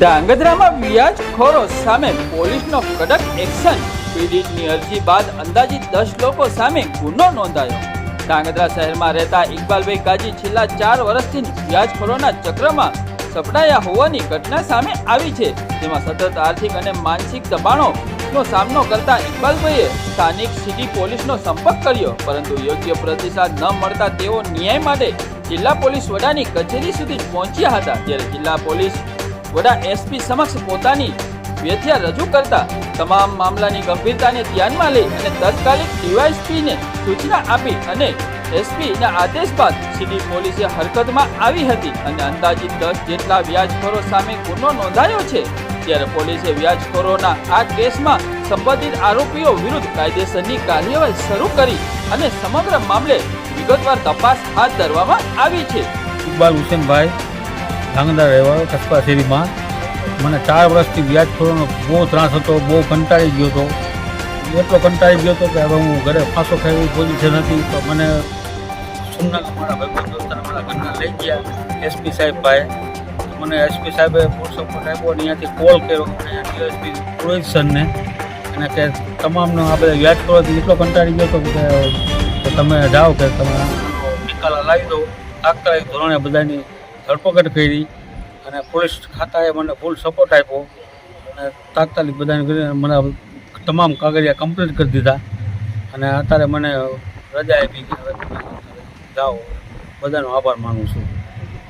ધાંગધ્રામાં વ્યાજખોરો સામે પોલીસનો કડક એક્શન. પીડિતની અરજી બાદ અંદાજિત 10 લોકો સામે ગુનો નોંધાયો. ધાંગધ્રા શહેરમાં રહેતા ઇકબાલભાઈ કાજી છેલ્લા 4 વર્ષથી વ્યાજખોરોના ચક્રમાં સપડાયા હોવાની ઘટના સામે આવી છે. જેમાં સતત આર્થિક અને માનસિક દબાણોનો સામનો કરતા ઇકબાલભાઈએ સ્થાનિક સિટી પોલીસનો સંપર્ક કર્યો, પરંતુ યોગ્ય પ્રતિસાદ ન મળતા તેઓ ન્યાય માટે જિલ્લા પોલીસ વડાની કચેરી સુધી પહોંચ્યા હતા. જ્યારે જિલ્લા પોલીસ વડા એસપી સમક્ષ પોતાની વ્યથા રજૂ કરતા તમામ મામલાની ગંભીરતાને ધ્યાનમાં લઈ અને તાત્કાલિક ડીવાયએસપીને સૂચના આપી અને એસપીના આદેશ બાદ સિટી પોલીસે હરકતમાં આવી હતી અને અંદાજિત 10 જેટલા વ્યાજખોરો સામે ગુનો નોંધાયો છે. ત્યારે પોલીસે વ્યાજખોરોના આ કેસમાં સંબંધિત આરોપીઓ વિરુદ્ધ કાયદેસરની કાર્યવાહી શરૂ કરી અને સમગ્ર મામલે વિગતવાર તપાસ હાથ ધરવામાં આવી છે. ઇકબાલ હુસેનભાઈ, ધાંગધ્રા રહેવાળો, કસ્બા શેરીમાં. મને 4 વર્ષથી વ્યાજખોરોનો બહુ ત્રાસ હતો, બહુ કંટાળી ગયો હતો. એટલો કંટાળી ગયો હતો કે હવે હું ઘરે ફાંસો ખાઈ એવી પોઝિશન હતી. તો મને સોમનાથ મારા ભાઈ દોસ્તાર મારા ઘરના લઈ ગયા એસપી સાહેબ ભાઈ. મને એસપી સાહેબે ફૂલ સપોર્ટ આપ્યો અને અહીંયાથી કોલ કર્યો ડીએસપી રોહિત સરને અને કે તમામનો આ બધા વ્યાજખોરોથી એટલો કંટાળી ગયો હતો કે તમે જાઓ કે તમે નિકાલા લાવી દો. તાત્કાલિક ધોરણે બધાની ધરપકડ કરી અને પોલીસ ખાતાએ મને ફૂલ સપોર્ટ આપ્યો અને તાત્કાલિક બધાને મને તમામ કાગળિયા કમ્પ્લીટ કરી દીધા અને અત્યારે મને રજા આપી કે હવે તમે જાઓ. બધાનો આભાર માનું છું.